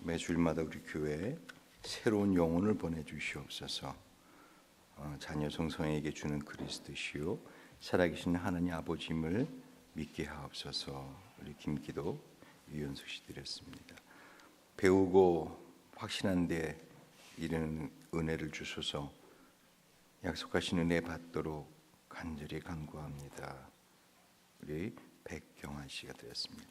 매주일마다 우리 교회에 새로운 영혼을 보내주시옵소서. 자녀 성성에게 주는 그리스도시요 살아계신 하나님 아버지임을 믿게 하옵소서. 우리 김기도 유연숙 씨 드렸습니다. 배우고 확신한 데 이르는 은혜를 주소서. 약속하신 은혜 받도록 간절히 간구합니다. 우리 백경환 씨가 드렸습니다.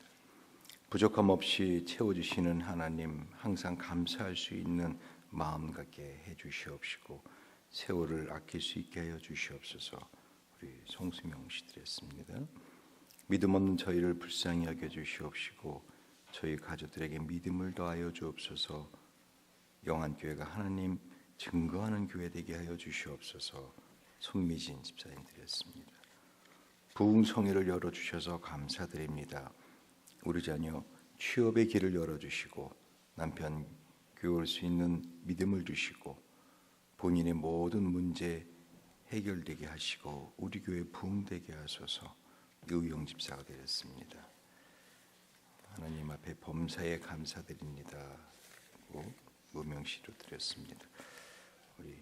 부족함 없이 채워주시는 하나님, 항상 감사할 수 있는 마음 갖게 해주시옵시고 세월을 아낄 수 있게 하여 주시옵소서. 우리 송수명 씨 드렸습니다. 믿음 없는 저희를 불쌍히 여겨 주시옵시고 저희 가족들에게 믿음을 더하여 주옵소서. 영안교회가 하나님 증거하는 교회 되게 하여 주시옵소서. 손미진 집사님 드렸습니다. 부흥성회를 열어주셔서 감사드립니다. 우리 자녀 취업의 길을 열어주시고 남편 교회 올 수 있는 믿음을 주시고 본인의 모든 문제 해결되게 하시고 우리 교회 부흥되게 하소서. 의용 집사가 되었습니다. 하나님 앞에 범사에 감사드립니다. 무명시로 드렸습니다. 우리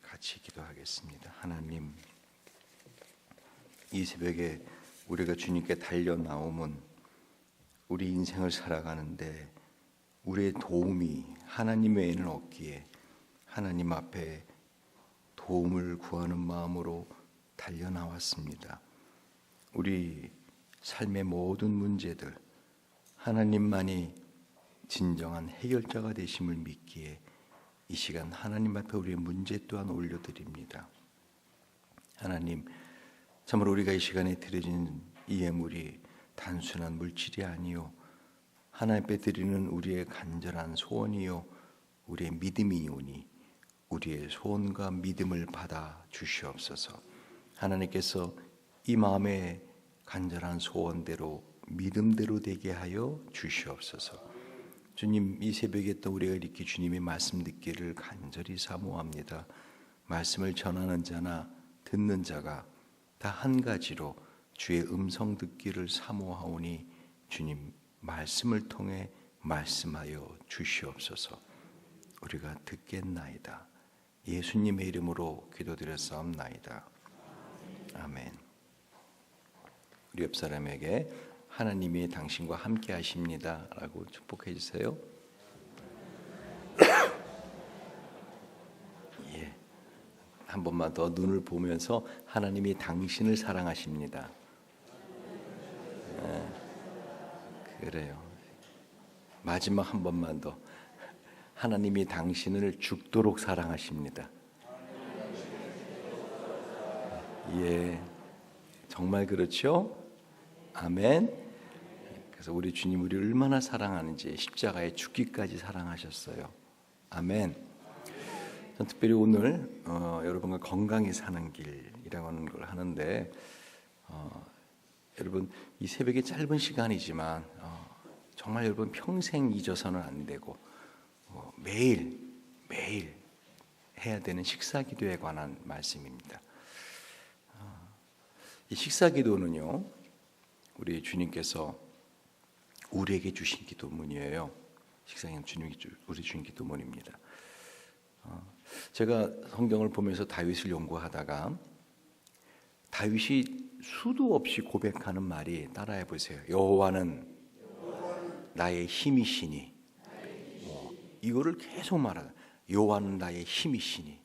같이 기도하겠습니다. 하나님, 이 새벽에 우리가 주님께 달려 나오면 우리 인생을 살아가는데 우리의 도움이 하나님 외에는 없기에 하나님 앞에 도움을 구하는 마음으로 달려 나왔습니다. 우리 삶의 모든 문제들 하나님만이 진정한 해결자가 되심을 믿기에 이 시간 하나님 앞에 우리의 문제 또한 올려드립니다. 하나님, 참으로 우리가 이 시간에 드려진 이 예물이 단순한 물질이 아니요 하나님 앞에 드리는 우리의 간절한 소원이요 우리의 믿음이오니 우리의 소원과 믿음을 받아 주시옵소서. 하나님께서 이 마음의 간절한 소원대로 믿음대로 되게 하여 주시옵소서. 주님, 이 새벽에 또 우리가 이렇게 주님의 말씀 듣기를 간절히 사모합니다. 말씀을 전하는 자나 듣는 자가 다 한 가지로 주의 음성 듣기를 사모하오니 주님 말씀을 통해 말씀하여 주시옵소서. 우리가 듣겠나이다. 예수님의 이름으로 기도드렸사옵나이다. 아멘. 우리 옆 사람에게 하나님이 당신과 함께 하십니다 라고 축복해 주세요. 예. 한 번만 더 눈을 보면서 하나님이 당신을 사랑하십니다. 그래요. 마지막 한 번만 더. 하나님이 당신을 죽도록 사랑하십니다. 예, 정말 그렇죠? 아멘. 그래서 우리 주님 우리 얼마나 사랑하는지 십자가에 죽기까지 사랑하셨어요. 아멘. 전 특별히 오늘 여러분과 건강히 사는 길이라고 하는 걸 하는데 여러분 이 새벽에 짧은 시간이지만 정말 여러분 평생 잊어서는 안 되고 매일 해야 되는 식사기도에 관한 말씀입니다. 이 식사기도는요 우리 주님께서 우리에게 주신 기도문이에요. 식사기도는 주님이 우리 주신 기도문입니다. 제가 성경을 보면서 다윗을 연구하다가 다윗이 수도 없이 고백하는 말이 따라해 보세요. 여호와는 나의 힘이시니. 이거를 계속 말하다. 여호와는 나의 힘이시니.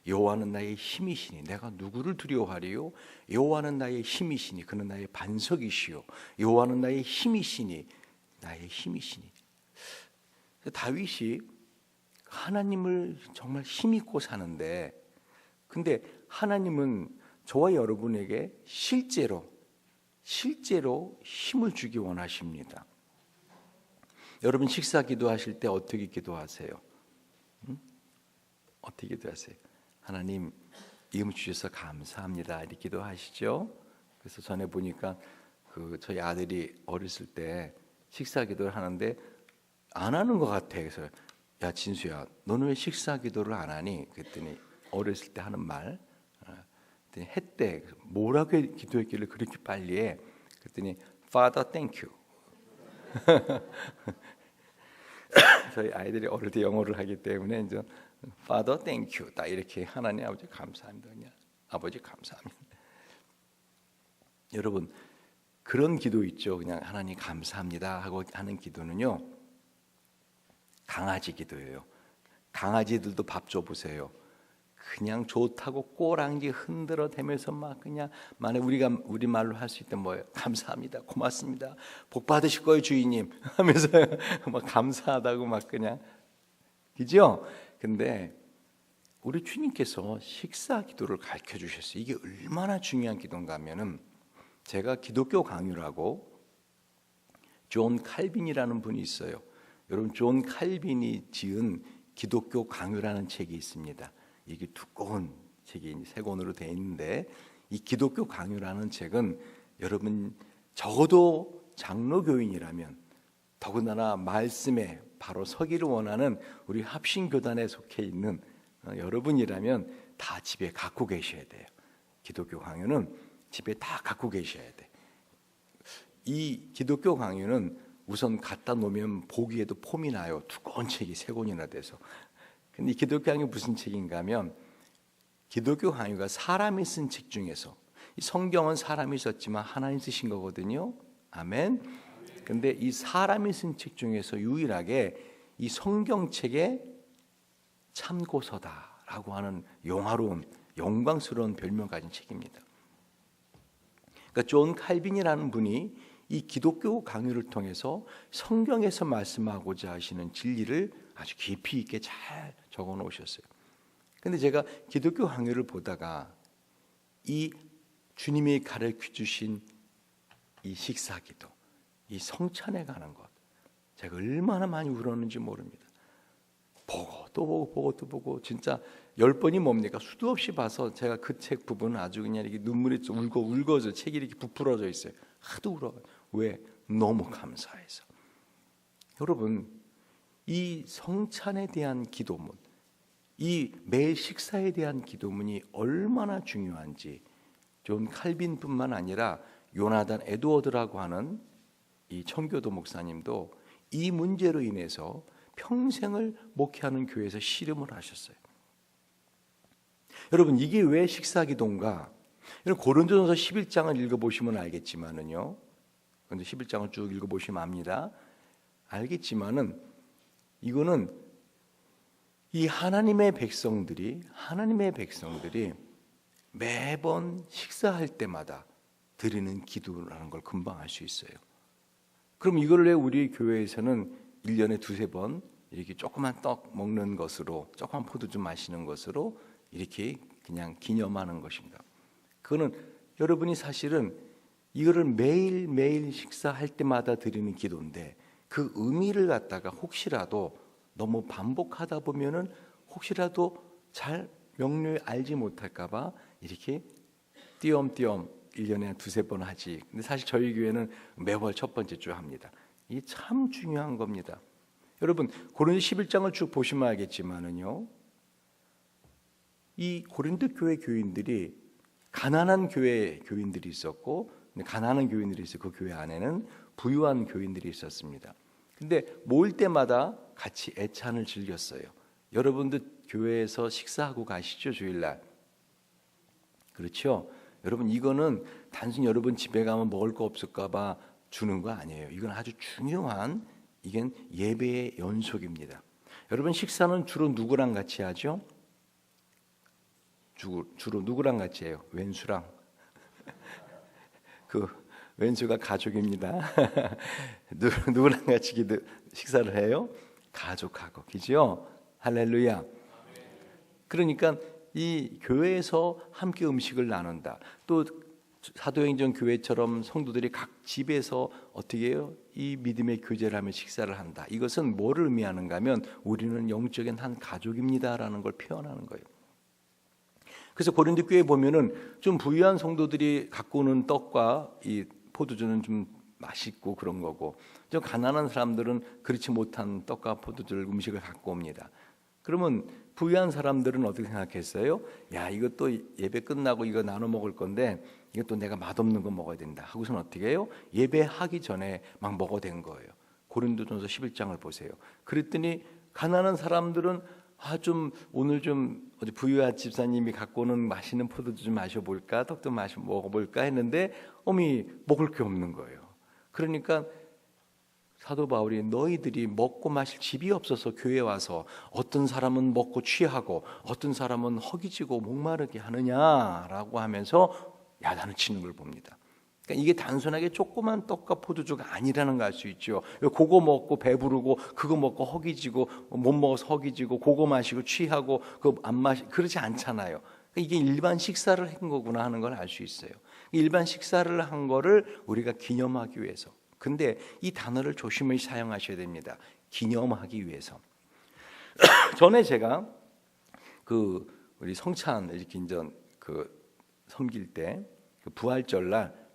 여호와는 나의 힘이시니. 내가 누구를 두려워하리요? 여호와는 나의 힘이시니. 그는 나의 반석이시요. 여호와는 나의 힘이시니. 나의 힘이시니. 다윗이 하나님을 정말 힘있고 사는데 근데 하나님은 저와 여러분에게 실제로 힘을 주기 원하십니다. 여러분 식사 기도하실 때 어떻게 기도하세요? 어떻게 기도하세요? 하나님 이음 주셔서 감사합니다 이렇게 기도하시죠. 그래서 전에 보니까 저희 아들이 어렸을 때 식사 기도를 하는데 안 하는 것 같아. 그래서 야 진수야 너는 왜 식사 기도를 안 하니? 그랬더니 어렸을 때 하는 말 했대. 뭐라고 기도했길래 그렇게 빨리 해? 그랬더니 Father thank you. 저희 아이들이 어릴 때 영어를 하기 때문에 이제 Father, thank you. 딱 이렇게 하나님 아버지 감사합니다. 그냥 아버지 감사합니다. 여러분 그런 기도 있죠. 그냥 하나님 감사합니다 하고 하는 기도는요. 강아지 기도예요. 강아지들도 밥 줘보세요. 그냥 좋다고 꼬랑지 흔들어 대면서 막 그냥 만약 우리 말로 할 수 있던 뭐예요? 감사합니다, 고맙습니다, 복 받으실 거예요 주인님 하면서 막 감사하다고 막 그냥 그죠? 근데 우리 주님께서 식사 기도를 가르쳐 주셨어요. 이게 얼마나 중요한 기도인가 하면은 제가 기독교 강요라고 존 칼빈이라는 분이 있어요. 여러분 존 칼빈이 지은 기독교 강요라는 책이 있습니다. 이게 두꺼운 책이 세 권으로 되어 있는데 이 기독교 강요라는 책은 여러분 적어도 장로교인이라면 더군다나 말씀에 바로 서기를 원하는 우리 합신교단에 속해 있는 여러분이라면 다 집에 갖고 계셔야 돼요. 기독교 강요는 집에 다 갖고 계셔야 돼. 이 기독교 강요는 우선 갖다 놓으면 보기에도 폼이 나요. 두꺼운 책이 세 권이나 돼서. 근데 이 기독교 강요 무슨 책인가 하면 기독교 강요가 사람이 쓴 책 중에서 이 성경은 사람이 썼지만 하나님 쓰신 거거든요. 아멘. 근데 이 사람이 쓴 책 중에서 유일하게 이 성경책의 참고서다라고 하는 영화로운 영광스러운 별명 가진 책입니다. 그러니까 존 칼빈이라는 분이 이 기독교 강요를 통해서 성경에서 말씀하고자 하시는 진리를 아주 깊이 있게 잘 적어 놓으셨어요. 근데 제가 기독교 강요를 보다가 이 주님이 가르쳐 주신 이 식사기도, 이 성찬에 관한 것, 제가 얼마나 많이 울었는지 모릅니다. 보고 또 보고 보고 또 보고 진짜 10번이 뭡니까? 수도 없이 봐서 제가 그 책 부분은 아주 그냥 이렇게 눈물이 울고서 책이 이렇게 부풀어져 있어요. 하도 울어. 왜? 너무 감사해서. 여러분 이 성찬에 대한 기도문, 이 매일 식사에 대한 기도문이 얼마나 중요한지 존 칼빈뿐만 아니라 요나단 에드워드라고 하는 이 청교도 목사님도 이 문제로 인해서 평생을 목회하는 교회에서 씨름을 하셨어요. 여러분 이게 왜 식사기도인가? 고린도전서 11장을 읽어보시면 알겠지만은요. 근데 11장을 쭉 읽어보시면 압니다. 알겠지만은 이거는 이 하나님의 백성들이 매번 식사할 때마다 드리는 기도라는 걸 금방 알 수 있어요. 그럼 이걸 왜 우리 교회에서는 1년에 두세 번 이렇게 조그만 떡 먹는 것으로, 조그만 포도 좀 마시는 것으로 이렇게 그냥 기념하는 것인가? 그거는 여러분이 사실은 이거를 매일매일 식사할 때마다 드리는 기도인데 그 의미를 갖다가 혹시라도 너무 반복하다 보면은 혹시라도 잘 명료히 알지 못할까 봐 이렇게 띄엄띄엄 1년에 두세 번 하지. 근데 사실 저희 교회는 매월 첫 번째 주 합니다. 이게 참 중요한 겁니다. 여러분 고린도 11장을 쭉 보시면 알겠지만은요. 이 고린도 교회 교인들이 가난한 교회 교인들이 있었고 가난한 교인들이 있어 그 교회 안에는 부유한 교인들이 있었습니다. 근데 모일 때마다 같이 애찬을 즐겼어요. 여러분도 교회에서 식사하고 가시죠, 주일날. 그렇죠? 여러분 이거는 단순히 여러분 집에 가면 먹을 거 없을까 봐 주는 거 아니에요. 이건 아주 중요한 이건 예배의 연속입니다. 여러분 식사는 주로 누구랑 같이 하죠? 주로 누구랑 같이 해요? 왼수랑. 그 왼수가 가족입니다. 누구랑 같이 식사를 해요? 가족하고, 그죠? 할렐루야. 그러니까 이 교회에서 함께 음식을 나눈다. 또 사도행전 교회처럼 성도들이 각 집에서 어떻게 해요? 이 믿음의 교제를 하며 식사를 한다. 이것은 뭐를 의미하는가 하면 우리는 영적인 한 가족입니다라는 걸 표현하는 거예요. 그래서 고린도 교회에 보면은 좀 부유한 성도들이 갖고 오는 떡과 이 포도주는 좀 맛있고 그런 거고, 좀 가난한 사람들은 그렇지 못한 떡과 포도주 음식을 갖고 옵니다. 그러면 부유한 사람들은 어떻게 생각했어요? 야, 이것도 예배 끝나고 이거 나눠 먹을 건데 이것도 내가 맛없는 거 먹어야 된다 하고서는 어떻게 해요? 예배하기 전에 막 먹어댄 거예요. 고린도전서 11장을 보세요. 그랬더니 가난한 사람들은 좀 오늘 좀 어디 부유한 집사님이 갖고 오는 맛있는 포도주 좀 마셔볼까, 떡도 먹어볼까 했는데 어미 먹을 게 없는 거예요. 그러니까 사도 바울이 너희들이 먹고 마실 집이 없어서 교회에 와서 어떤 사람은 먹고 취하고 어떤 사람은 허기지고 목마르게 하느냐라고 하면서 야단을 치는 걸 봅니다. 그러니까 이게 단순하게 조그만 떡과 포도주가 아니라는 걸 알 수 있죠. 그거 먹고 배부르고 그거 먹고 허기지고 못 먹어서 허기지고 그거 마시고 취하고 그거 안 그렇지 않잖아요. 그러니까 이게 일반 식사를 한 거구나 하는 걸 알 수 있어요. 일반 식사를 한 거를 우리가 기념하기 위해서. 근데 이 단어를 조심히 사용하셔야 됩니다. 기념하기 위해서. 전에 제가 우리 성찬 이렇게 섬길 때 부활절날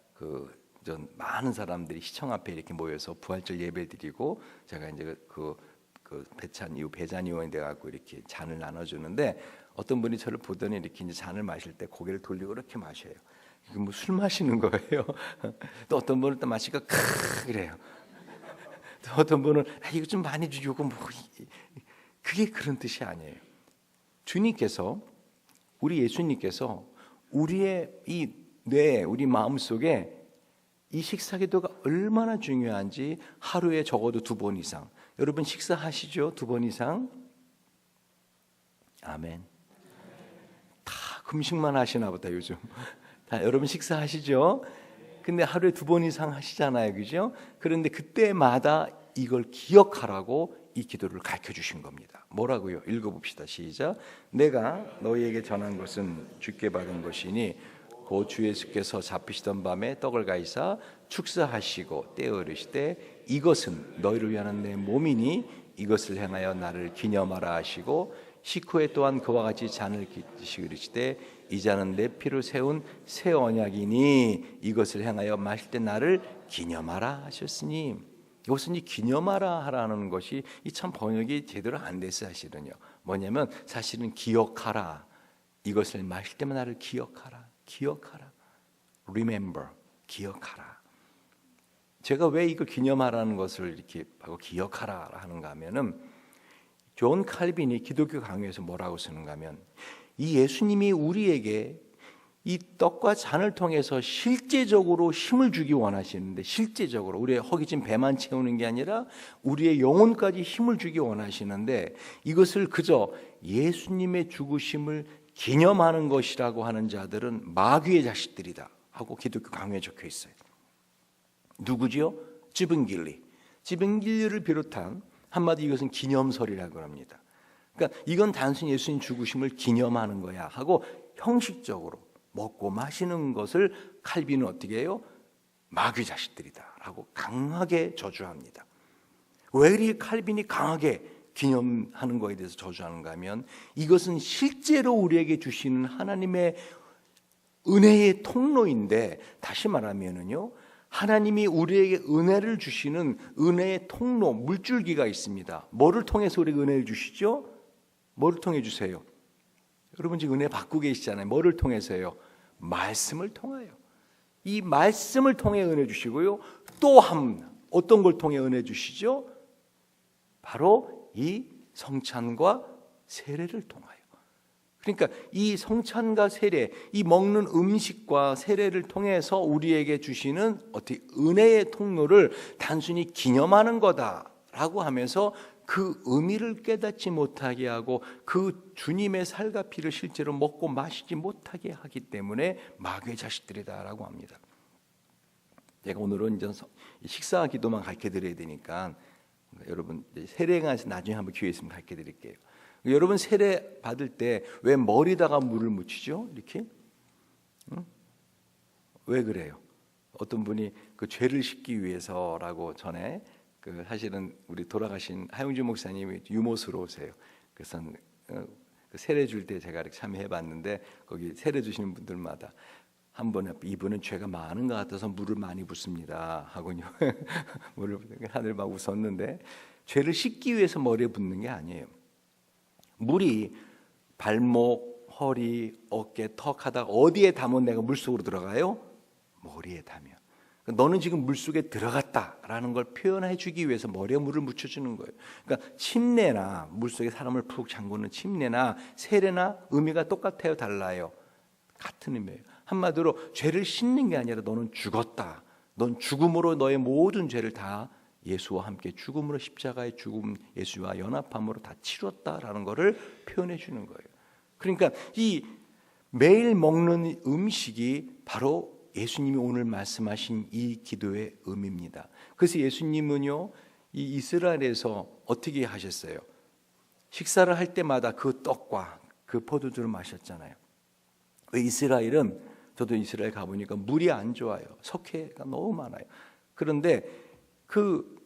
많은 사람들이 시청 앞에 이렇게 모여서 부활절 예배드리고 제가 이제 배잔 의원이 돼갖고 이렇게 잔을 나눠주는데 어떤 분이 저를 보더니 이렇게 이제 잔을 마실 때 고개를 돌리고 이렇게 마셔요. 뭐 술 마시는 거예요. 또 어떤 분은 또 마시고 그래요. 또 어떤 분은 이거 좀 많이 주고 그게 그런 뜻이 아니에요. 주님께서 우리 예수님께서 우리의 이 뇌, 우리 마음 속에 이 식사기도가 얼마나 중요한지 하루에 적어도 2번 이상. 여러분 식사하시죠? 2번 이상. 아멘. 다 금식만 하시나 보다 요즘. 다 여러분 식사하시죠? 근데 하루에 2번 이상 하시잖아요, 그죠? 그런데 그때마다 이걸 기억하라고 이 기도를 가르쳐 주신 겁니다. 뭐라고요? 읽어봅시다. 시작. 내가 너희에게 전한 것은 주께 받은 것이니 고 주 예수께서 잡히시던 밤에 떡을 가이사 축사하시고 떼어 이르시되 이것은 너희를 위하는 내 몸이니 이것을 행하여 나를 기념하라 하시고 식후에 또한 그와 같이 잔을 기시고 이르시되 이 잔은 내 피로 세운 새 언약이니 이것을 행하여 마실 때 나를 기념하라 하셨으니 이것은 이 기념하라 하라는 것이 이 참 번역이 제대로 안 됐어요. 사실은요. 뭐냐면 사실은 기억하라. 이것을 마실 때만 나를 기억하라. 기억하라. Remember. 기억하라. 제가 왜 이거 기념하라는 것을 이렇게 하고 기억하라 하는가 하면은 존 칼빈이 기독교 강요에서 뭐라고 쓰는가 하면 이 예수님이 우리에게 이 떡과 잔을 통해서 실제적으로 힘을 주기 원하시는데 실제적으로 우리의 허기진 배만 채우는 게 아니라 우리의 영혼까지 힘을 주기 원하시는데 이것을 그저 예수님의 죽으심을 기념하는 것이라고 하는 자들은 마귀의 자식들이다 하고 기독교 강요에 적혀 있어요. 누구지요? 지븐길리를 비롯한 한마디 이것은 기념설이라고 합니다. 그러니까 이건 단순히 예수님 죽으심을 기념하는 거야 하고 형식적으로 먹고 마시는 것을 칼빈은 어떻게 해요? 마귀 자식들이다 라고 강하게 저주합니다. 왜 이렇게 칼빈이 강하게 기념하는 것에 대해서 저주하는가 하면 이것은 실제로 우리에게 주시는 하나님의 은혜의 통로인데 다시 말하면은요 하나님이 우리에게 은혜를 주시는 은혜의 통로 물줄기가 있습니다. 뭐를 통해서 우리에게 은혜를 주시죠? 뭐를 통해 주세요? 여러분 지금 은혜 받고 계시잖아요. 뭐를 통해서요? 말씀을 통하여. 이 말씀을 통해 은혜 주시고요. 또 어떤 걸 통해 은혜 주시죠? 바로 이 성찬과 세례를 통하여. 그러니까 이 성찬과 세례, 이 먹는 음식과 세례를 통해서 우리에게 주시는 어떻게 은혜의 통로를 단순히 기념하는 거다라고 하면서 그 의미를 깨닫지 못하게 하고 그 주님의 살과 피를 실제로 먹고 마시지 못하게 하기 때문에 마귀의 자식들이다라고 합니다. 제가 오늘은 이제 식사 기도만 가르쳐 드려야 되니까 여러분 세례에 관해서 나중에 한번 기회 있으면 가르쳐 드릴게요. 여러분 세례 받을 때 왜 머리다가 물을 묻히죠? 이렇게? 응? 왜 그래요? 어떤 분이 그 죄를 씻기 위해서라고 전에 사실은 우리 돌아가신 하용주 목사님이 유머스러우세요. 그래서 세례 줄 때 제가 이렇게 참여해봤는데 거기 세례 주시는 분들마다 한 번에 이분은 죄가 많은 것 같아서 물을 많이 붓습니다 하고요. 물을 하늘 막 웃었는데 죄를 씻기 위해서 머리에 붓는 게 아니에요. 물이 발목, 허리, 어깨, 턱 하다가 어디에 담으면 내가 물속으로 들어가요? 머리에 담으면. 너는 지금 물속에 들어갔다라는 걸 표현해 주기 위해서 머리에 물을 묻혀주는 거예요. 그러니까 침례나 물속에 사람을 푹 잠그는 침례나 세례나 의미가 똑같아요, 달라요? 같은 의미예요. 한마디로 죄를 씻는 게 아니라 너는 죽었다. 넌 죽음으로 너의 모든 죄를 다 예수와 함께 죽음으로 십자가의 죽음, 예수와 연합함으로 다 치렀다라는 것을 표현해 주는 거예요. 그러니까 이 매일 먹는 음식이 바로 예수님이 오늘 말씀하신 이 기도의 의미입니다. 그래서 예수님은요, 이 이스라엘에서 어떻게 하셨어요? 식사를 할 때마다 그 떡과 그 포도주를 마셨잖아요. 왜 이스라엘은, 저도 이스라엘 가보니까 물이 안 좋아요. 석회가 너무 많아요. 그런데 그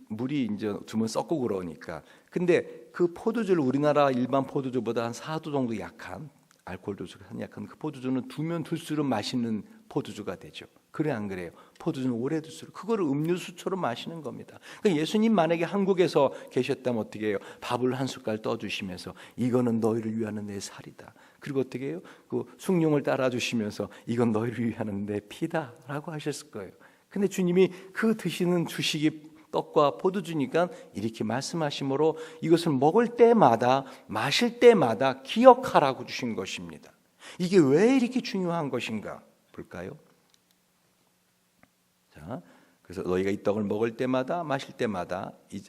물이 이제 두면 썩고 그러니까. 근데 그 포도주를 우리나라 일반 포도주보다 한 4도 정도 약한, 알코올 도수가 약한 그 포도주는 두면 둘수록 맛있는 포도주가 되죠. 그래 안 그래요? 포도주는 오래 둘수록 그거를 음료수처럼 마시는 겁니다. 그러니까 예수님 만약에 한국에서 계셨다면 어떻게 해요? 밥을 한 숟갈 떠주시면서 이거는 너희를 위하는 내 살이다. 그리고 어떻게 해요? 그 숭늉을 따라주시면서 이건 너희를 위하는 내 피다라고 하셨을 거예요. 근데 주님이 그 드시는 주식이 떡과 포도주니까 이렇게 말씀하심으로 이것을 먹을 때마다 마실 때마다 기억하라고 주신 것입니다. 이게 왜 이렇게 중요한 것인가 볼까요? 자, 그래서 너희가 이 떡을 먹을 때마다 마실 때마다 이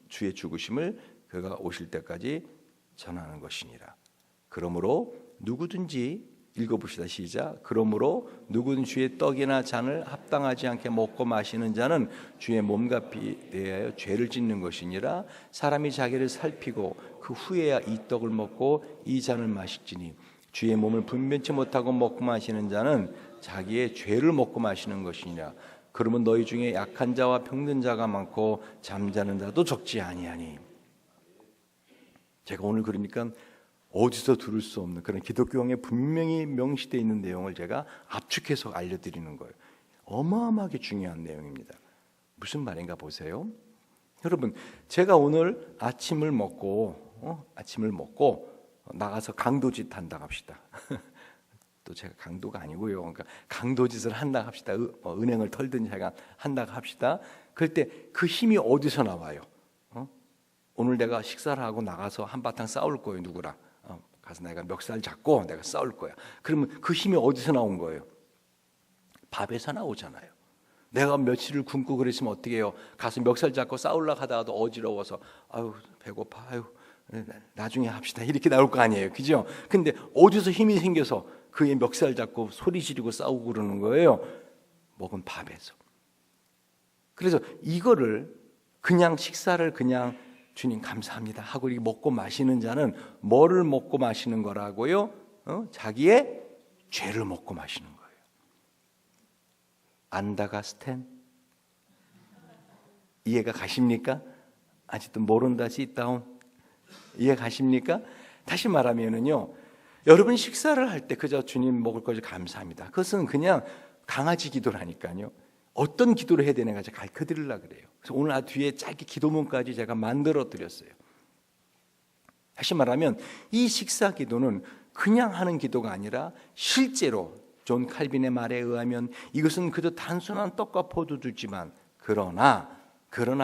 주의 죽으심을 그가 오실 때까지 전하는 것이니라. 그러므로 누구든지 읽어봅시다. 시작. 그러므로 누구든지 주의 떡이나 잔을 합당하지 않게 먹고 마시는 자는 주의 몸과 피에 대하여 죄를 짓는 것이니라. 사람이 자기를 살피고 그 후에야 이 떡을 먹고 이 잔을 마실지니 주의 몸을 분변치 못하고 먹고 마시는 자는 자기의 죄를 먹고 마시는 것이니라. 그러면 너희 중에 약한 자와 병든 자가 많고 잠자는 자도 적지 아니하니. 제가 오늘 그러니까 어디서 들을 수 없는 그런 기독교형에 분명히 명시되어 있는 내용을 제가 압축해서 알려드리는 거예요. 어마어마하게 중요한 내용입니다. 무슨 말인가 보세요. 여러분, 제가 오늘 아침을 먹고 나가서 강도짓 한다 합시다. 또 제가 강도가 아니고요. 그러니까 강도짓을 한다 합시다. 은행을 털든 제가 한다 합시다. 그럴 때 그 힘이 어디서 나와요? 오늘 내가 식사를 하고 나가서 한바탕 싸울 거예요. 누구랑? 가서 내가 멱살 잡고 내가 싸울 거야. 그러면 그 힘이 어디서 나온 거예요? 밥에서 나오잖아요. 내가 며칠을 굶고 그랬으면 어떻게 해요? 가서 멱살 잡고 싸우려고 하다가도 어지러워서 아유 배고파, 아유 나중에 합시다 이렇게 나올 거 아니에요, 그죠? 근데 어디서 힘이 생겨서 그의 멱살 잡고 소리 지르고 싸우고 그러는 거예요? 먹은 밥에서. 그래서 이거를 그냥 식사를 그냥 주님 감사합니다 하고 이렇게 먹고 마시는 자는 뭐를 먹고 마시는 거라고요? 자기의 죄를 먹고 마시는 거예요. 안다가 스탠? 이해가 가십니까? 아직도 모른다 시다운? 이해 가십니까? 다시 말하면은요, 여러분 식사를 할 때 그저 주님 먹을 것을 감사합니다. 그것은 그냥 강아지 기도라니까요. 어떤 기도를 해야 되는가 제가 가르쳐 드리려고 그래요. 그래서 오늘 뒤에 짧게 기도문까지 제가 만들어 드렸어요. 다시 말하면 이 식사 기도는 그냥 하는 기도가 아니라 실제로 존 칼빈의 말에 의하면 이것은 그저 단순한 떡과 포도주지만 그러나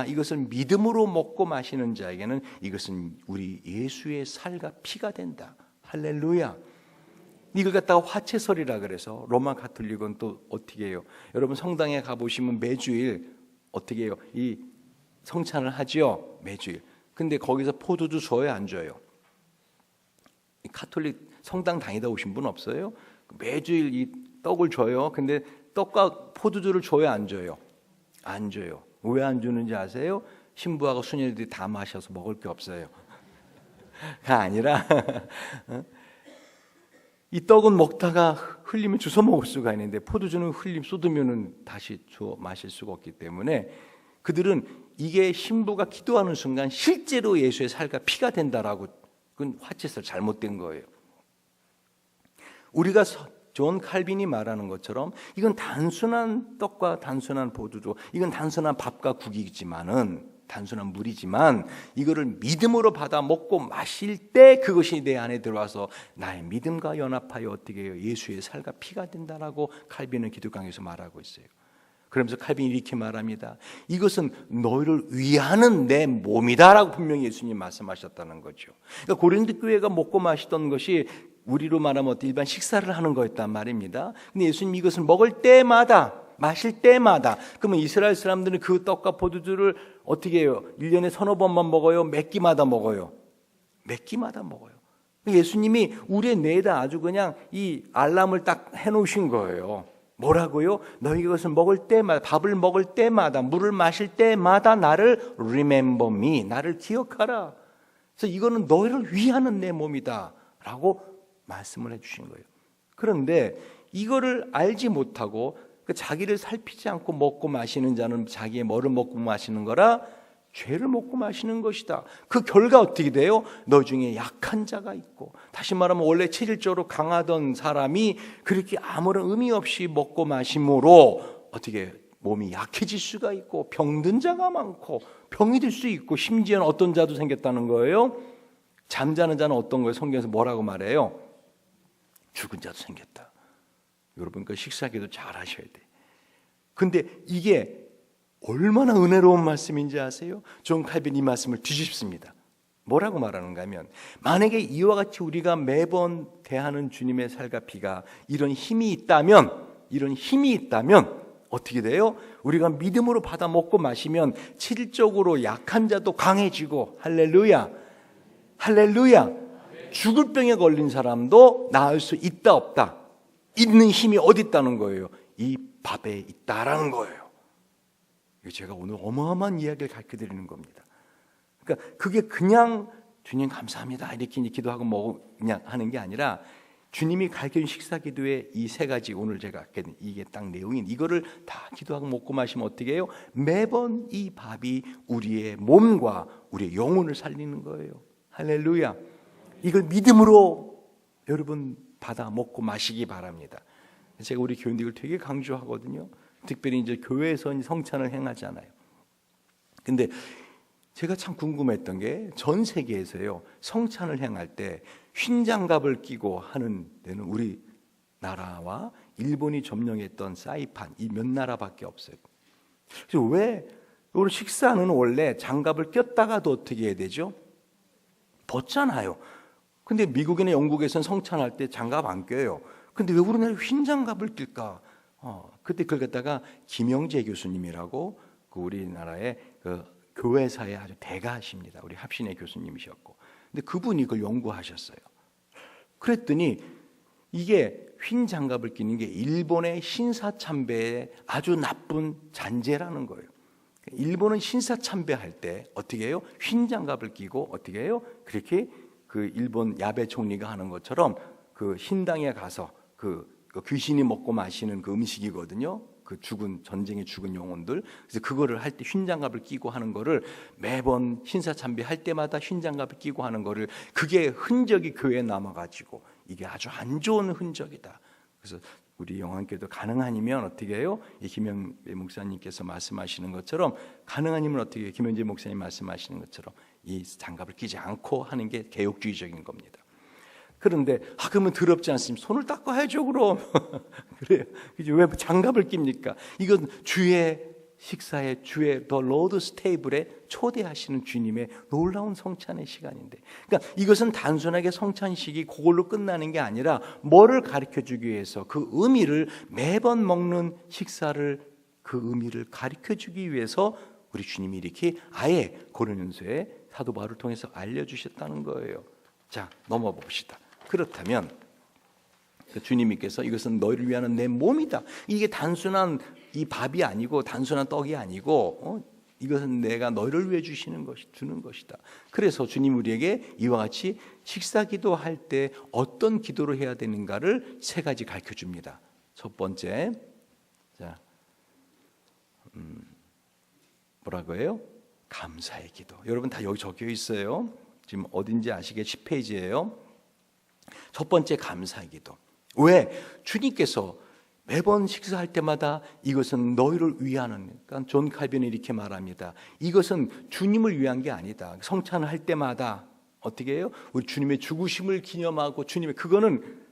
이것을 믿음으로 먹고 마시는 자에게는 이것은 우리 예수의 살과 피가 된다. 할렐루야. 이걸 갖다가 화채설이라 그래서 로마 가톨릭은 또 어떻게 해요? 여러분 성당에 가보시면 매주일 어떻게 해요? 이 성찬을 하죠. 매주일. 근데 거기서 포도주 줘요, 안 줘요? 이 가톨릭 성당 다니다 오신 분 없어요? 매주일 이 떡을 줘요. 근데 떡과 포도주를 줘요, 안 줘요? 안 줘요. 왜 안 주는지 아세요? 신부하고 수녀들이 다 마셔서 먹을 게 없어요. 가 아니라 이 떡은 먹다가 흘리면 주워 먹을 수가 있는데 포도주는 쏟으면 다시 주워 마실 수가 없기 때문에 그들은 이게 신부가 기도하는 순간 실제로 예수의 살과 피가 된다라고, 그건 화채설 잘못된 거예요. 우리가 존 칼빈이 말하는 것처럼 이건 단순한 떡과 단순한 포도주, 이건 단순한 밥과 국이지만은 단순한 물이지만 이거를 믿음으로 받아 먹고 마실 때 그것이 내 안에 들어와서 나의 믿음과 연합하여 어떻게 해요? 예수의 살과 피가 된다라고 칼빈은 기독강에서 말하고 있어요. 그러면서 칼빈이 이렇게 말합니다. 이것은 너희를 위하는 내 몸이다라고 분명히 예수님 말씀하셨다는 거죠. 그러니까 고린도 교회가 먹고 마시던 것이 우리로 말하면 일반 식사를 하는 거였단 말입니다. 근데 예수님 이것을 먹을 때마다 마실 때마다, 그러면 이스라엘 사람들은 그 떡과 포도주를 어떻게 해요? 1년에 서너 번만 먹어요? 몇 끼마다 먹어요? 몇 끼마다 먹어요. 예수님이 우리의 뇌에다 아주 그냥 이 알람을 딱 해놓으신 거예요. 뭐라고요? 너희 이것을 먹을 때마다, 밥을 먹을 때마다, 물을 마실 때마다 나를 remember me, 나를 기억하라. 그래서 이거는 너희를 위하는 내 몸이다 라고 말씀을 해주신 거예요. 그런데 이거를 알지 못하고 자기를 살피지 않고 먹고 마시는 자는 자기의 뭐를 먹고 마시는 거라? 죄를 먹고 마시는 것이다. 그 결과 어떻게 돼요? 너 중에 약한 자가 있고, 다시 말하면 원래 체질적으로 강하던 사람이 그렇게 아무런 의미 없이 먹고 마심으로 어떻게 몸이 약해질 수가 있고, 병든 자가 많고 병이 들 수 있고, 심지어는 어떤 자도 생겼다는 거예요. 잠자는 자는 어떤 거예요? 성경에서 뭐라고 말해요? 죽은 자도 생겼다. 여러분 그 식사기도 잘 하셔야 돼. 근데 이게 얼마나 은혜로운 말씀인지 아세요? 존 칼빈 이 말씀을 뒤집습니다. 뭐라고 말하는가 하면, 만약에 이와 같이 우리가 매번 대하는 주님의 살과 피가 이런 힘이 있다면 어떻게 돼요? 우리가 믿음으로 받아 먹고 마시면 체질적으로 약한 자도 강해지고, 할렐루야, 할렐루야, 죽을 병에 걸린 사람도 나을 수 있다 없다? 있는 힘이 어디 있다는 거예요? 이 밥에 있다라는 거예요. 제가 오늘 어마어마한 이야기를 가르쳐드리는 겁니다. 그러니까 그게 그냥 주님 감사합니다 이렇게 기도하고 뭐 그냥 하는 게 아니라, 주님이 가르쳐준 식사기도의 이 세 가지, 오늘 제가 이게 딱 내용인 이거를 다 기도하고 먹고 마시면 어떻게 해요? 매번 이 밥이 우리의 몸과 우리의 영혼을 살리는 거예요. 할렐루야. 이걸 믿음으로 여러분 받아 먹고 마시기 바랍니다. 제가 우리 교인들 되게 강조하거든요. 특별히 이제 교회에서 성찬을 행하잖아요. 근데 제가 참 궁금했던 게, 전 세계에서요 성찬을 행할 때 흰장갑을 끼고 하는 데는 우리나라와 일본이 점령했던 사이판 이 몇 나라밖에 없어요. 그래서 왜 우리 식사는 원래 장갑을 꼈다가도 어떻게 해야 되죠? 벗잖아요. 근데 미국이나 영국에서는 성찬할 때 장갑 안 껴요. 근데 왜 우리나라에 흰 장갑을 낄까? 그때 그걸 갖다가 김영재 교수님이라고 그 우리나라의 그 교회사의 아주 대가십니다. 우리 합신의 교수님이셨고, 근데 그분이 그걸 연구하셨어요. 그랬더니 이게 흰 장갑을 끼는 게 일본의 신사참배의 아주 나쁜 잔재라는 거예요. 일본은 신사참배할 때 어떻게 해요? 흰 장갑을 끼고 어떻게 해요? 그렇게 그 일본 야베 총리가 하는 것처럼 그 신당에 가서 그 귀신이 먹고 마시는 그 음식이거든요. 그 죽은, 전쟁에 죽은 영혼들. 그래서 그거를 할 때 흰장갑을 끼고 하는 거를, 매번 신사참배 할 때마다 흰장갑을 끼고 하는 거를, 그게 흔적이 교회에 남아가지고 이게 아주 안 좋은 흔적이다. 그래서 우리 영안교도 가능하니면 어떻게 해요? 이 김영재 목사님께서 말씀하시는 것처럼, 가능하니면 어떻게 해요? 김영재 목사님 말씀하시는 것처럼 이 장갑을 끼지 않고 하는 게 개혁주의적인 겁니다. 그런데 그러면 더럽지 않습니까? 손을 닦고 해야죠 그럼. 그래요. 왜 장갑을 낍니까? 이건 주의 식사에, 주의 더 로드스 테이블에 초대하시는 주님의 놀라운 성찬의 시간인데, 그러니까 이것은 단순하게 성찬식이 그걸로 끝나는 게 아니라 뭐를 가르쳐주기 위해서, 그 의미를, 매번 먹는 식사를, 그 의미를 가르쳐주기 위해서 우리 주님이 이렇게 아예 고린도서에 사도 바울을 통해서 알려주셨다는 거예요. 자, 넘어가 봅시다. 그렇다면 주님께서 이것은 너희를 위하는 내 몸이다, 이게 단순한 이 밥이 아니고 단순한 떡이 아니고 이것은 내가 너희를 위해 주는 것이다. 그래서 주님 우리에게 이와 같이 식사기도 할 때 어떤 기도를 해야 되는가를 세 가지 가르쳐 줍니다. 첫 번째, 자, 뭐라고 해요? 감사의 기도. 여러분 다 여기 적혀 있어요. 지금 어딘지 아시게 10페이지예요. 첫 번째, 감사의 기도. 왜? 주님께서 매번 식사할 때마다 이것은 너희를 위하는, 그러니까 존 칼빈이 이렇게 말합니다. 이것은 주님을 위한 게 아니다. 성찬을 할 때마다 어떻게 해요? 우리 주님의 죽으심을 기념하고 주님의, 그거는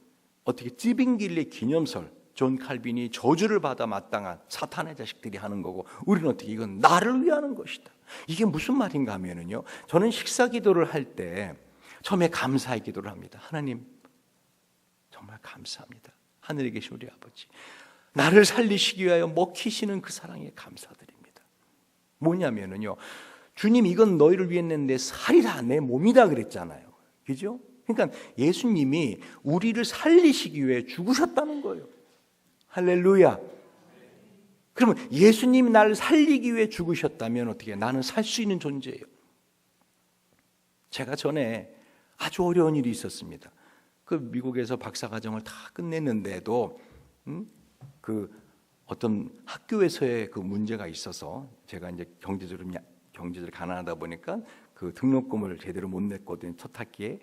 어떻게 찌빙길의 기념설, 존 칼빈이 저주를 받아 마땅한 사탄의 자식들이 하는 거고, 우리는 어떻게, 이건 나를 위하는 것이다. 이게 무슨 말인가 하면은요, 저는 식사 기도를 할 때 처음에 감사의 기도를 합니다. 하나님 정말 감사합니다. 하늘에 계신 우리 아버지, 나를 살리시기 위하여 먹히시는 그 사랑에 감사드립니다. 뭐냐면은요, 주님 이건 너희를 위해 낸 내 살이다, 내 몸이다 그랬잖아요. 그죠? 그러니까 예수님이 우리를 살리시기 위해 죽으셨다는 거예요. 할렐루야. 그러면 예수님이 나를 살리기 위해 죽으셨다면 어떻게, 나는 살 수 있는 존재예요. 제가 전에 아주 어려운 일이 있었습니다. 그 미국에서 박사과정을 다 끝냈는데도 그 어떤 학교에서의 그 문제가 있어서, 제가 이제 경제적으로 가난하다 보니까 그 등록금을 제대로 못 냈거든요, 첫 학기에.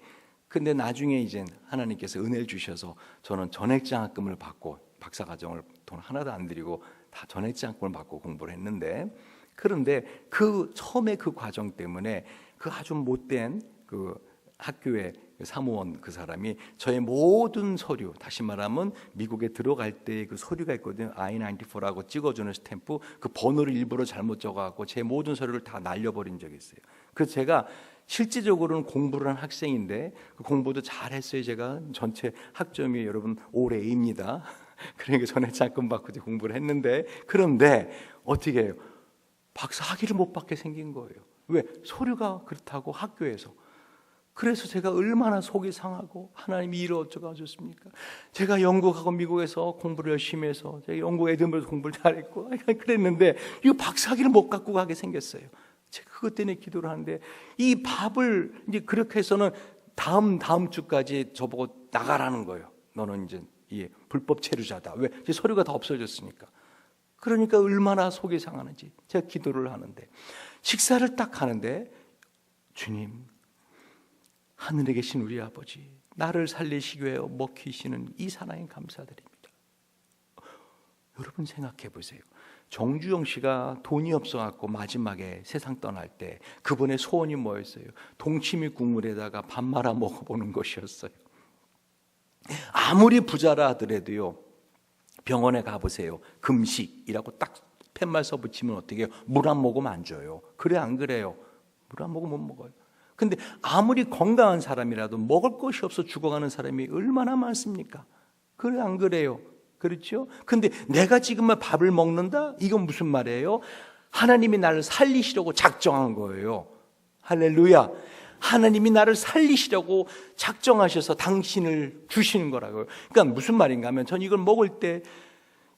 근데 나중에 이제 하나님께서 은혜를 주셔서 저는 전액장학금을 받고, 박사과정을 돈 하나도 안 들이고 다 전액장학금을 받고 공부를 했는데, 그런데 그 처음에 그 과정 때문에 그 아주 못된 그 학교의 사무원 그 사람이 저의 모든 서류, 다시 말하면 미국에 들어갈 때 그 서류가 있거든요, I-94라고 찍어주는 스탬프, 그 번호를 일부러 잘못 적어갖고 제 모든 서류를 다 날려버린 적이 있어요. 그래서 제가 실질적으로는 공부를 한 학생인데 그 공부도 잘했어요. 제가 전체 학점이 여러분 올 A입니다. 그러니까 전액장학금 받고 공부를 했는데, 그런데 어떻게 해요? 박사 학위를 못 받게 생긴 거예요. 왜? 서류가 그렇다고 학교에서. 그래서 제가 얼마나 속이 상하고, 하나님이 이를 어쩌고 하셨습니까? 제가 영국하고 미국에서 공부를 열심히 해서, 제가 영국 에든버러에서 공부를 잘했고 그랬는데 이 박사학위를 못 갖고 가게 생겼어요. 제가 그것 때문에 기도를 하는데, 이 밥을 이제 그렇게 해서는 다음 주까지 저보고 나가라는 거예요. 너는 이제 이 불법 체류자다. 왜? 이제 서류가 다 없어졌으니까. 그러니까 얼마나 속이 상하는지 제가 기도를 하는데, 식사를 딱 하는데, 주님, 하늘에 계신 우리 아버지, 나를 살리시기 위해 먹히시는 이 사랑에 감사드립니다. 여러분 생각해 보세요. 정주영 씨가 돈이 없어갖고 마지막에 세상 떠날 때 그분의 소원이 뭐였어요? 동치미 국물에다가 밥 말아 먹어보는 것이었어요. 아무리 부자라 하더라도요, 병원에 가보세요. 금식이라고 딱 팻말 써붙이면 어떻게 해요? 물 안 먹으면 안 줘요. 그래 안 그래요? 물 안 먹으면 못 먹어요. 근데 아무리 건강한 사람이라도 먹을 것이 없어 죽어가는 사람이 얼마나 많습니까? 그래 안 그래요? 그렇죠? 근데 내가 지금 밥을 먹는다? 이건 무슨 말이에요? 하나님이 나를 살리시려고 작정한 거예요. 할렐루야. 하나님이 나를 살리시려고 작정하셔서 당신을 주시는 거라고요. 그러니까 무슨 말인가 하면, 전 이걸 먹을 때,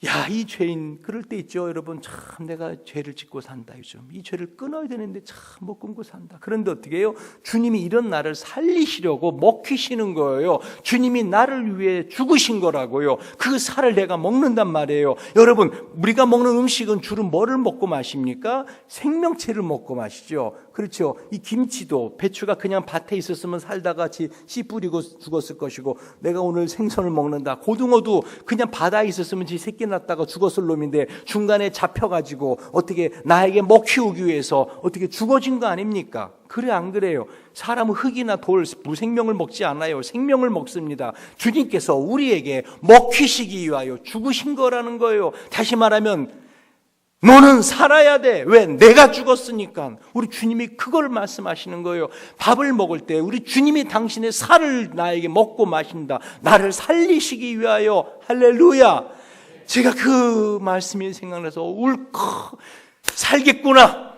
야, 이 죄인, 그럴 때 있죠, 여러분. 참 내가 죄를 짓고 산다, 요즘. 이 죄를 끊어야 되는데 참 못 끊고 산다. 그런데 어떻게 해요? 주님이 이런 나를 살리시려고 먹히시는 거예요. 주님이 나를 위해 죽으신 거라고요. 그 살을 내가 먹는단 말이에요. 여러분, 우리가 먹는 음식은 주로 뭐를 먹고 마십니까? 생명체를 먹고 마시죠. 그렇죠. 이 김치도, 배추가 그냥 밭에 있었으면 살다가 씨 뿌리고 죽었을 것이고, 내가 오늘 생선을 먹는다. 고등어도 그냥 바다에 있었으면 지 새끼 낳다가 죽었을 놈인데 중간에 잡혀가지고 어떻게 나에게 먹히우기 위해서 어떻게 죽어진 거 아닙니까? 그래 안 그래요? 사람은 흙이나 돌, 무생명을 먹지 않아요. 생명을 먹습니다. 주님께서 우리에게 먹히시기 위하여 죽으신 거라는 거예요. 다시 말하면 너는 살아야 돼. 왜? 내가 죽었으니까. 우리 주님이 그걸 말씀하시는 거예요. 밥을 먹을 때 우리 주님이 당신의 살을 나에게 먹고 마신다. 나를 살리시기 위하여. 할렐루야. 제가 그 말씀이 생각나서 울컥 살겠구나.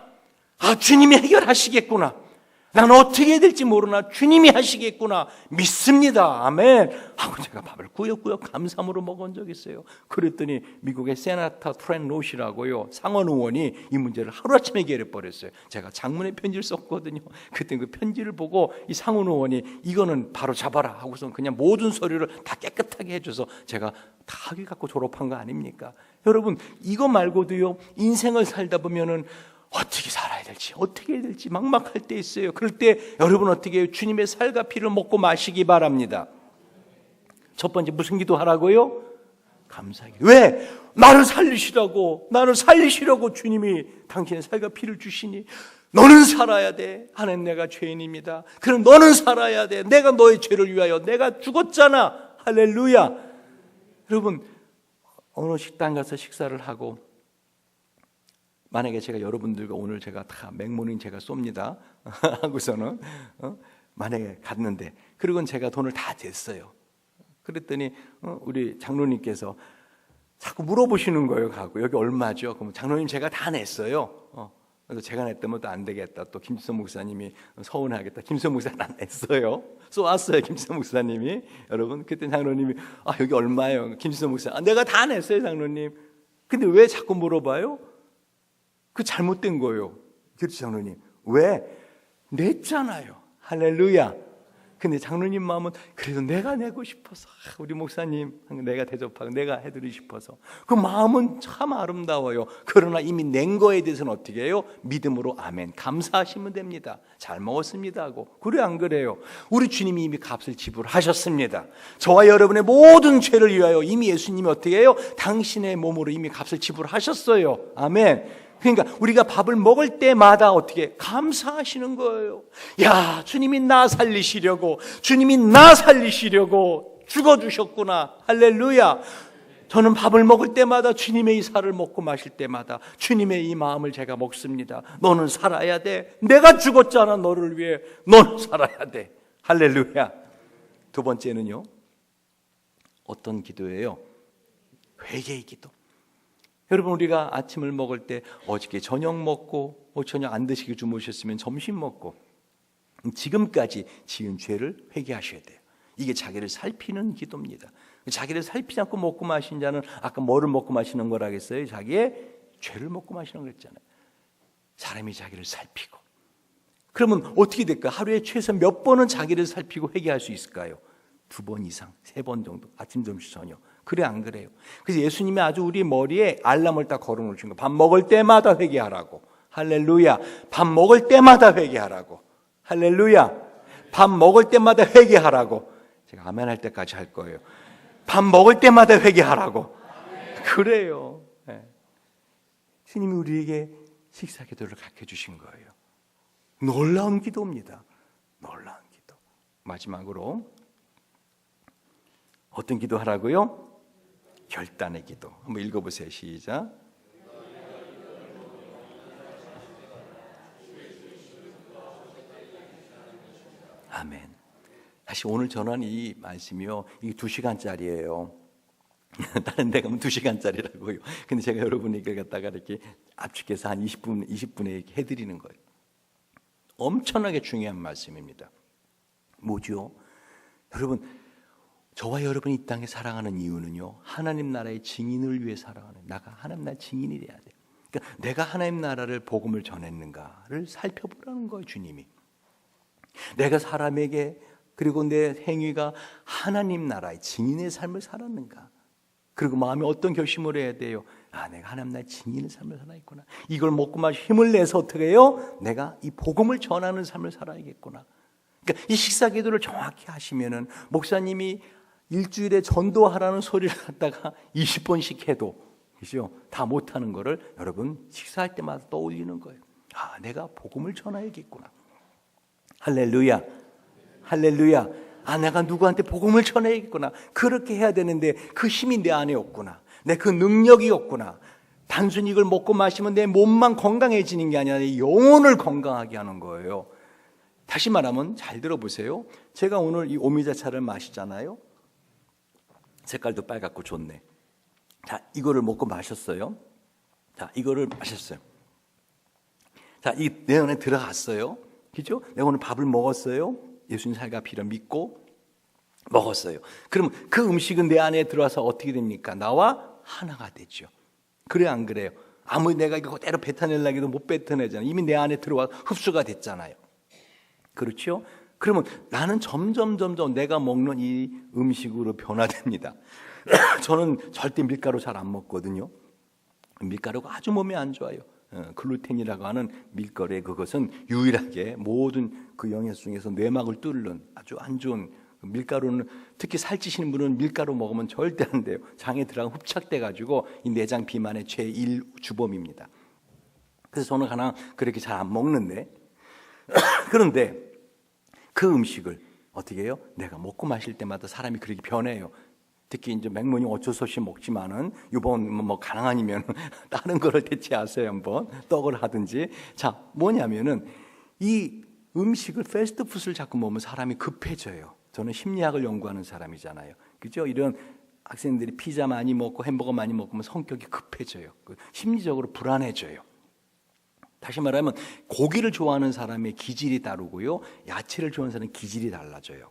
아, 주님이 해결하시겠구나. 난 어떻게 해야 될지 모르나 주님이 하시겠구나 믿습니다. 아멘. 하고 제가 밥을 꾸역꾸역 감사함으로 먹은 적이 있어요. 그랬더니 미국의 세나터 트렌 로시라고요, 상원 의원이 이 문제를 하루아침에 해결해 버렸어요. 제가 장문의 편지를 썼거든요. 그때 그 편지를 보고 이 상원 의원이 이거는 바로 잡아라 하고서 그냥 모든 서류를 다 깨끗하게 해줘서 제가 다 학위 갖고 졸업한 거 아닙니까? 여러분, 이거 말고도요, 인생을 살다 보면은 어떻게 살아야 될지, 어떻게 해야 될지 막막할 때 있어요. 그럴 때 여러분 어떻게 해요? 주님의 살과 피를 먹고 마시기 바랍니다. 첫 번째 무슨 기도하라고요? 감사하게. 왜? 나를 살리시려고 주님이 당신의 살과 피를 주시니 너는 살아야 돼. 하나님, 내가 죄인입니다. 그럼 너는 살아야 돼. 내가 너의 죄를 위하여 내가 죽었잖아. 할렐루야. 여러분, 어느 식당 가서 식사를 하고 만약에 제가 여러분들과 오늘 제가 다 맥모닝 제가 쏩니다 하고서는 만약에 갔는데 그리고 제가 돈을 다 댔어요. 그랬더니 우리 장로님께서 자꾸 물어보시는 거예요. 가고 여기 얼마죠? 그럼 장로님 제가 다 냈어요. 그래서 제가 냈다면 또 안 되겠다. 또 김수선 목사님이 서운하겠다. 김수선 목사는 안 냈어요. 쏘았어요. 김수선 목사님이. 여러분 그때 장로님이 여기 얼마예요? 김수선 목사 내가 다 냈어요 장로님. 근데 왜 자꾸 물어봐요? 그 잘못된 거예요. 그렇죠 장로님. 왜? 냈잖아요. 할렐루야. 근데 장로님 마음은 그래도 내가 내고 싶어서 우리 목사님 내가 대접하고 내가 해드리고 싶어서 그 마음은 참 아름다워요. 그러나 이미 낸 거에 대해서는 어떻게 해요? 믿음으로 아멘 감사하시면 됩니다. 잘 먹었습니다 하고. 그래 안 그래요? 우리 주님이 이미 값을 지불하셨습니다. 저와 여러분의 모든 죄를 위하여 이미 예수님이 어떻게 해요? 당신의 몸으로 이미 값을 지불하셨어요. 아멘. 그러니까 우리가 밥을 먹을 때마다 어떻게 감사하시는 거예요. 야, 주님이 나 살리시려고 죽어주셨구나. 할렐루야. 저는 밥을 먹을 때마다 주님의 이 살을 먹고 마실 때마다 주님의 이 마음을 제가 먹습니다. 너는 살아야 돼. 내가 죽었잖아 너를 위해. 너는 살아야 돼. 할렐루야. 두 번째는요, 어떤 기도예요? 회개의 기도. 여러분 우리가 아침을 먹을 때 어저께 저녁 먹고 저녁 안 드시고 주무셨으면 점심 먹고 지금까지 지은 죄를 회개하셔야 돼요. 이게 자기를 살피는 기도입니다. 자기를 살피지 않고 먹고 마신 자는 아까 뭐를 먹고 마시는 거라겠어요? 자기의 죄를 먹고 마시는 거랬잖아요. 사람이 자기를 살피고 그러면 어떻게 될까? 하루에 최소 몇 번은 자기를 살피고 회개할 수 있을까요? 2번 이상, 3번 정도. 아침, 점심, 저녁. 그래 안 그래요? 그래서 예수님이 아주 우리 머리에 알람을 딱 걸어놓으신 거예요. 밥 먹을 때마다 회개하라고. 할렐루야. 밥 먹을 때마다 회개하라고. 할렐루야. 밥 먹을 때마다 회개하라고. 제가 아멘 할 때까지 할 거예요. 밥 먹을 때마다 회개하라고. 그래요. 네. 주님이 우리에게 식사 기도를 가르쳐 주신 거예요. 놀라운 기도입니다. 놀라운 기도. 마지막으로 어떤 기도 하라고요? 결단의 기도. 한번 읽어보세요. 시작. 아멘. 다시 오늘 전한 이 말씀이요, 이게 2시간짜리예요. 다른 데 가면 2시간짜리라고요. 근데 제가 여러분에게 갖다가 이렇게 압축해서 한 20분에 해드리는 거예요. 엄청나게 중요한 말씀입니다. 뭐죠? 여러분, 저와 여러분이 이 땅에 살아가는 이유는요, 하나님 나라의 증인을 위해 살아가는, 나가 하나님 나라의 증인이 돼야 돼요. 그러니까 내가 하나님 나라를 복음을 전했는가를 살펴보라는 거예요, 주님이. 내가 사람에게, 그리고 내 행위가 하나님 나라의 증인의 삶을 살았는가. 그리고 마음에 어떤 결심을 해야 돼요? 내가 하나님 나라의 증인의 삶을 살아있구나. 이걸 먹고 마시 힘을 내서 어떻게 해요? 내가 이 복음을 전하는 삶을 살아야겠구나. 그러니까 이 식사 기도를 정확히 하시면은 목사님이 일주일에 전도하라는 소리를 갖다가 20번씩 해도, 그죠? 다 못하는 거를 여러분 식사할 때마다 떠올리는 거예요. 내가 복음을 전해야겠구나. 할렐루야. 할렐루야. 내가 누구한테 복음을 전해야겠구나. 그렇게 해야 되는데 그 힘이 내 안에 없구나. 내 그 능력이 없구나. 단순히 이걸 먹고 마시면 내 몸만 건강해지는 게 아니라 내 영혼을 건강하게 하는 거예요. 다시 말하면 잘 들어보세요. 제가 오늘 이 오미자차를 마시잖아요. 색깔도 빨갛고 좋네. 자, 이거를 먹고 마셨어요. 자, 이거를 마셨어요. 자, 이 내 안에 들어갔어요. 그죠? 내가 오늘 밥을 먹었어요. 예수님 살과 피를 믿고 먹었어요. 그럼 그 음식은 내 안에 들어와서 어떻게 됩니까? 나와 하나가 되죠. 그래 안 그래요? 아무리 내가 이거 그대로 뱉어내려고 해도 못 뱉어내잖아요. 이미 내 안에 들어와 흡수가 됐잖아요. 그렇죠? 그러면 나는 점점 내가 먹는 이 음식으로 변화됩니다. 저는 절대 밀가루 잘 안 먹거든요. 밀가루가 아주 몸에 안 좋아요. 글루텐이라고 하는 밀가루의 그것은 유일하게 모든 그 영양소 중에서 뇌막을 뚫는 아주 안 좋은 밀가루는 특히 살찌시는 분은 밀가루 먹으면 절대 안 돼요. 장에 들어가 흡착돼가지고 이 내장 비만의 제1 주범입니다. 그래서 저는 하나 그렇게 잘 안 먹는데 그런데 그 음식을 어떻게 해요? 내가 먹고 마실 때마다 사람이 그렇게 변해요. 특히 이제 맥모닝 어쩔 수 없이 먹지만은 이번 뭐 가능 아니면 다른 거를 대체하세요. 한번 떡을 하든지. 자, 뭐냐면은 이 음식을 패스트푸드를 자꾸 먹으면 사람이 급해져요. 저는 심리학을 연구하는 사람이잖아요. 그죠? 이런 학생들이 피자 많이 먹고 햄버거 많이 먹으면 성격이 급해져요. 심리적으로 불안해져요. 다시 말하면 고기를 좋아하는 사람의 기질이 다르고요, 야채를 좋아하는 사람의 기질이 달라져요.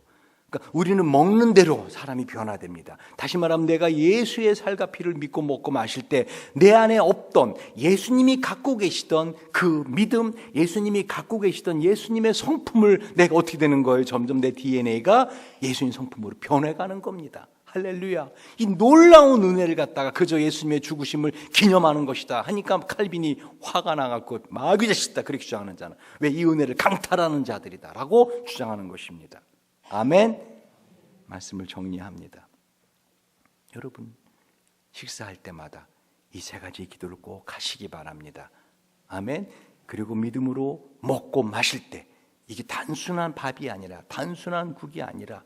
그러니까 우리는 먹는 대로 사람이 변화됩니다. 다시 말하면 내가 예수의 살과 피를 믿고 먹고 마실 때 내 안에 없던 예수님이 갖고 계시던 그 믿음, 예수님이 갖고 계시던 예수님의 성품을 내가 어떻게 되는 거예요? 점점 내 DNA가 예수님 성품으로 변해가는 겁니다. 할렐루야. 이 놀라운 은혜를 갖다가 그저 예수님의 죽으심을 기념하는 것이다 하니까 칼빈이 화가 나갖고 마귀 자식이다 그렇게 주장하는 자는 왜 이 은혜를 강탈하는 자들이다 라고 주장하는 것입니다. 아멘. 말씀을 정리합니다. 여러분 식사할 때마다 이 세 가지 기도를 꼭 하시기 바랍니다. 아멘. 그리고 믿음으로 먹고 마실 때 이게 단순한 밥이 아니라 단순한 국이 아니라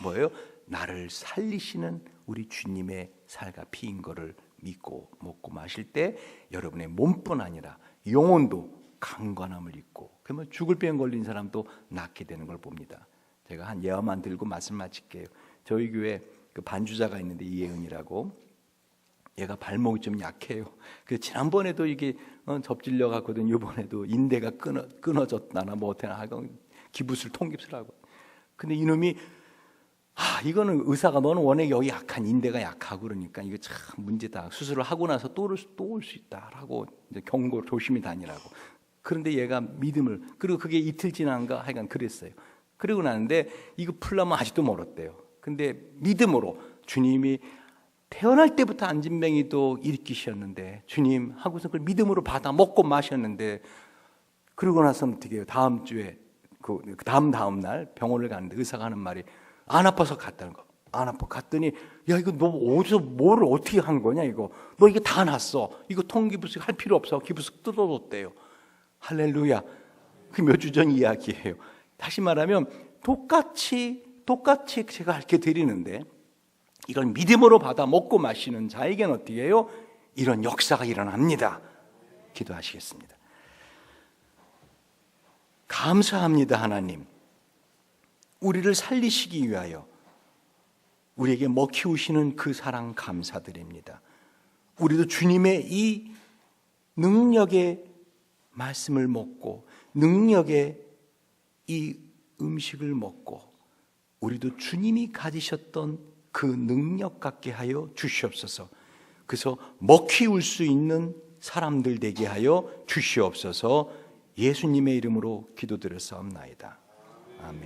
뭐예요? 나를 살리시는 우리 주님의 살과 피인 거를 믿고 먹고 마실 때 여러분의 몸뿐 아니라 영혼도 강건함을 입고 그러면 죽을 병 걸린 사람도 낫게 되는 걸 봅니다. 제가 한 예화만 들고 말씀 마칠게요. 저희 교회 그 반주자가 있는데 이예은이라고 얘가 발목이 좀 약해요. 그 지난번에도 이게 접질려 갔거든. 이번에도 인대가 끊어졌다나 뭐 어때나 하고 기부술 통깁술 하고. 근데 이놈이 이거는 의사가 너는 원래 여기 약한 인대가 약하고 그러니까 이거 참 문제다. 수술을 하고 나서 또 올 수 있다라고 이제 경고 조심히 다니라고. 그런데 얘가 믿음을 그리고 그게 이틀 지난가 하여간 그랬어요. 그러고 나는데 이거 풀려면 아직도 멀었대요. 근데 믿음으로 주님이 태어날 때부터 안진뱅이도 일으키셨는데 주님 하고서 그걸 믿음으로 받아 먹고 마셨는데 그러고 나서 어떻게 해요? 다음 주에 그 다음 날 병원을 갔는데 의사가 하는 말이 안 아파서 갔다는 거. 안 아파. 갔더니 야 이거 너 어디서 뭐를 어떻게 한 거냐 이거. 너 이게 다 났어. 이거 통기부식 할 필요 없어. 기부식 뜯어줬대요. 할렐루야. 그 몇 주 전 이야기예요. 다시 말하면 똑같이 제가 이렇게 드리는데 이걸 믿음으로 받아 먹고 마시는 자에게는 어떻게 해요? 이런 역사가 일어납니다. 기도하시겠습니다. 감사합니다 하나님. 우리를 살리시기 위하여 우리에게 먹히우시는 그 사랑 감사드립니다. 우리도 주님의 이 능력의 말씀을 먹고 능력의 이 음식을 먹고 우리도 주님이 가지셨던 그 능력 갖게 하여 주시옵소서. 그래서 먹히울 수 있는 사람들 되게 하여 주시옵소서. 예수님의 이름으로 기도드렸사옵나이다. 아멘.